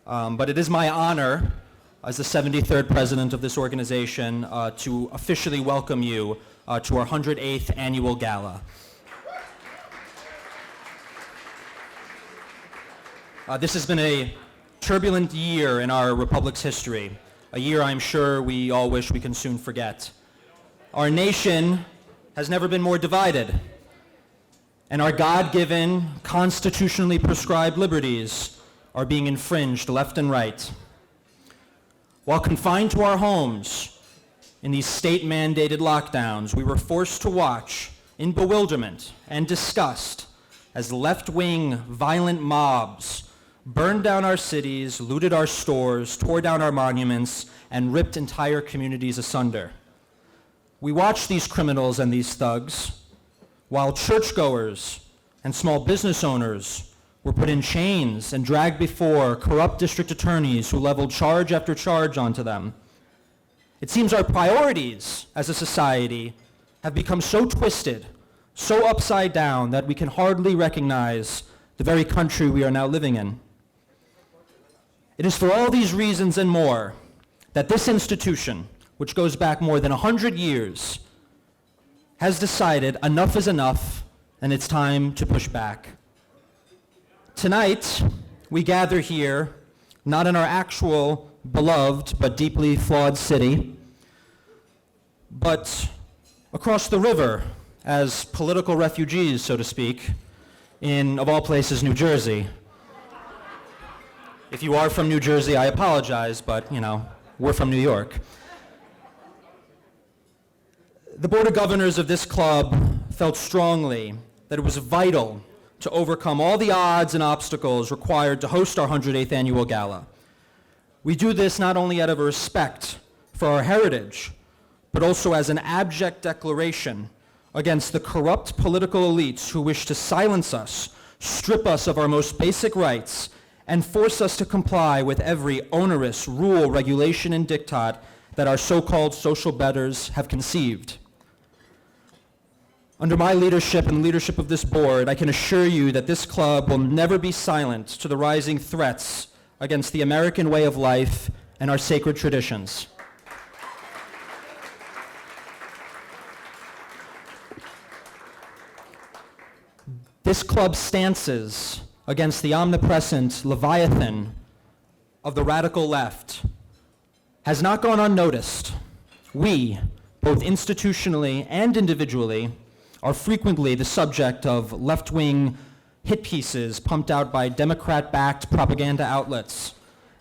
but it is my honor as the 73rd president of this organization to officially welcome you to our 108th annual gala. This has been a turbulent year in our republic's history, a year I'm sure we all wish we can soon forget. Our nation has never been more divided, and our God-given, constitutionally prescribed liberties are being infringed left and right. While confined to our homes in these state-mandated lockdowns, we were forced to watch in bewilderment and disgust as left-wing violent mobs burned down our cities, looted our stores, tore down our monuments, and ripped entire communities asunder. We watched these criminals and these thugs while churchgoers and small business owners were put in chains and dragged before corrupt district attorneys who leveled charge after charge onto them. It seems our priorities as a society have become so twisted, so upside down, that we can hardly recognize the very country we are now living in. It is for all these reasons and more that this institution, which goes back more than 100 years, has decided enough is enough and it's time to push back. Tonight, we gather here, not in our actual beloved but deeply flawed city, but across the river as political refugees, so to speak, in, of all places, New Jersey. If you are from New Jersey, I apologize, but, we're from New York. The Board of Governors of this club felt strongly that it was vital to overcome all the odds and obstacles required to host our 108th annual gala. We do this not only out of a respect for our heritage, but also as an abject declaration against the corrupt political elites who wish to silence us, strip us of our most basic rights, and force us to comply with every onerous rule, regulation, and diktat that our so-called social betters have conceived. Under my leadership and the leadership of this board, I can assure you that this club will never be silent to the rising threats against the American way of life and our sacred traditions. This club's stances against the omnipresent leviathan of the radical left has not gone unnoticed. We, both institutionally and individually, are frequently the subject of left-wing hit pieces pumped out by Democrat-backed propaganda outlets.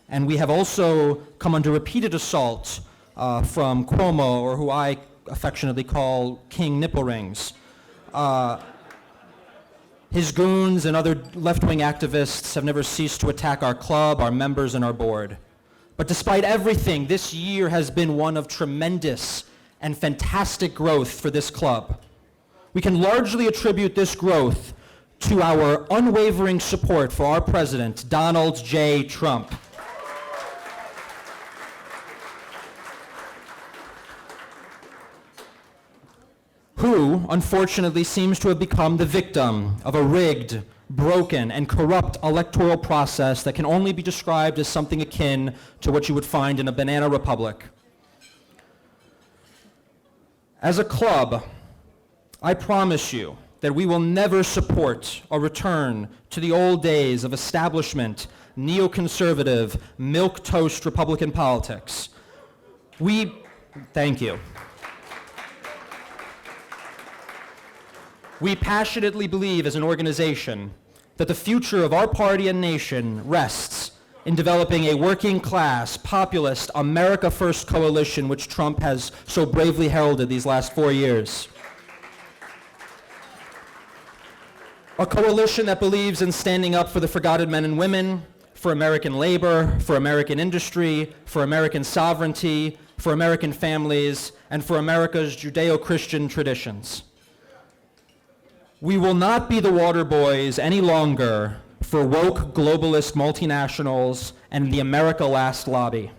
And we have also come under repeated assault from Cuomo, or who I affectionately call King Nipple Rings. His goons and other left-wing activists have never ceased to attack our club, our members, and our board. But despite everything, this year has been one of tremendous and fantastic growth for this club. We can largely attribute this growth to our unwavering support for our president, Donald J. Trump. Who, unfortunately, seems to have become the victim of a rigged, broken, and corrupt electoral process that can only be described as something akin to what you would find in a banana republic. As a club, I promise you that we will never support a return to the old days of establishment, neoconservative, milquetoast Republican politics. Thank you. We passionately believe as an organization that the future of our party and nation rests in developing a working-class, populist, America First coalition which Trump has so bravely heralded these last 4 years. A coalition that believes in standing up for the forgotten men and women, for American labor, for American industry, for American sovereignty, for American families, and for America's Judeo-Christian traditions. We will not be the water boys any longer for woke globalist multinationals and the America Last lobby.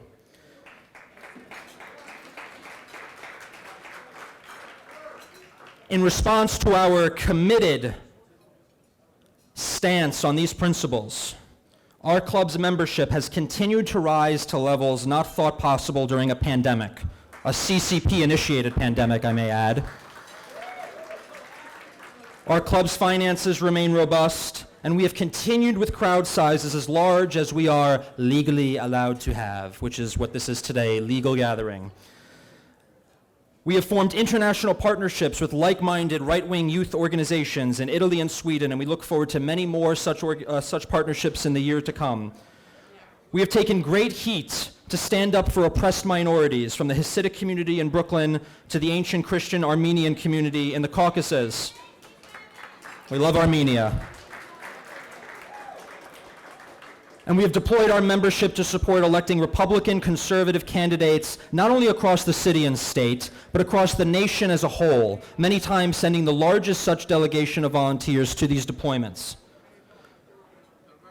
In response to our committed stance on these principles, Our club's membership has continued to rise to levels not thought possible during a pandemic, a CCP-initiated pandemic, I may add. Our club's finances remain robust, and we have continued with crowd sizes as large as we are legally allowed to have, which is what this is today, legal gathering. We have formed international partnerships with like-minded right-wing youth organizations in Italy and Sweden, and we look forward to many more such partnerships in the year to come. We have taken great heat to stand up for oppressed minorities, from the Hasidic community in Brooklyn to the ancient Christian Armenian community in the Caucasus. We love Armenia. And we have deployed our membership to support electing Republican conservative candidates not only across the city and state, but across the nation as a whole, many times sending the largest such delegation of volunteers to these deployments.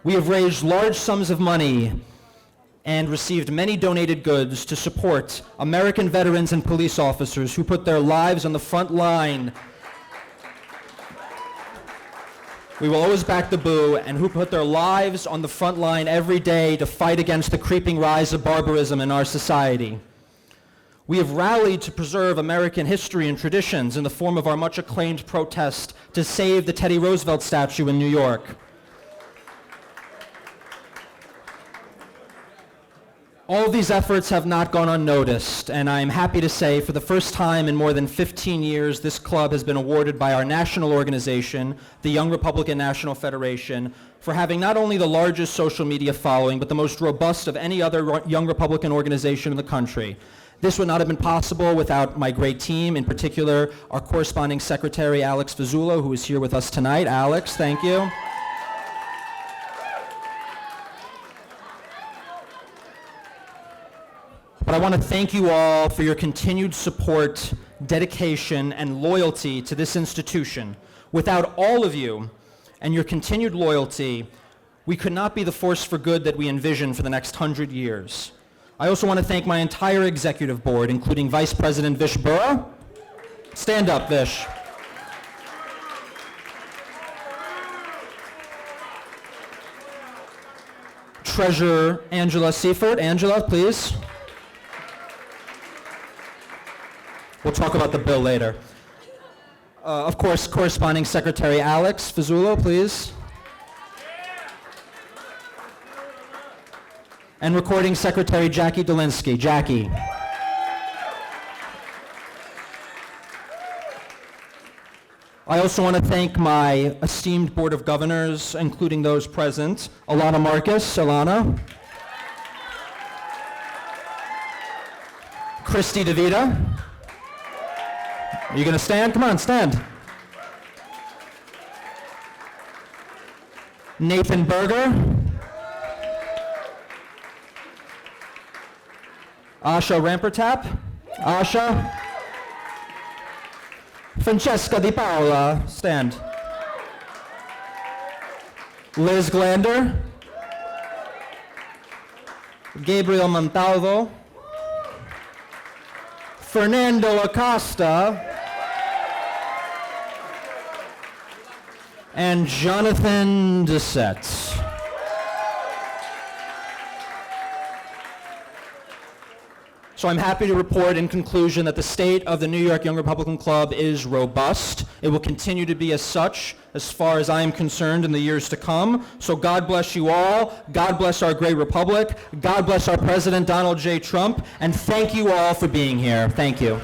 We have raised large sums of money and received many donated goods to support American veterans and police officers who put their lives on the front line. We will always back the boo, and who put their lives on the front line every day to fight against the creeping rise of barbarism in our society. We have rallied to preserve American history and traditions in the form of our much acclaimed protest to save the Teddy Roosevelt statue in New York. All of these efforts have not gone unnoticed, and I am happy to say for the first time in more than 15 years, this club has been awarded by our national organization, the Young Republican National Federation, for having not only the largest social media following, but the most robust of any other Young Republican organization in the country. This would not have been possible without my great team, in particular our corresponding secretary, Alex Fazzulo, who is here with us tonight. Alex, thank you. But I want to thank you all for your continued support, dedication, and loyalty to this institution. Without all of you and your continued loyalty, we could not be the force for good that we envision for the next 100 years. I also want to thank my entire executive board, including Vice President Vish Burra. Stand up, Vish. Treasurer Angela Seifert. Angela, please. We'll talk about the bill later. Of course, corresponding secretary Alex Fazzulo, please. And recording secretary Jackie Dolinsky. Jackie. I also want to thank my esteemed board of governors, including those present. Alana Marcus. Alana. Christy DeVita. Are you going to stand? Come on, stand. Nathan Berger. Asha Rampertap. Asha. Francesca Di Paola. Stand. Liz Glander. Gabriel Montalvo. Fernando Acosta. And Jonathan Doucette. So I'm happy to report in conclusion that the state of the New York Young Republican Club is robust. It will continue to be as such as far as I am concerned in the years to come. So God bless you all. God bless our great republic. God bless our President Donald J. Trump. And thank you all for being here. Thank you.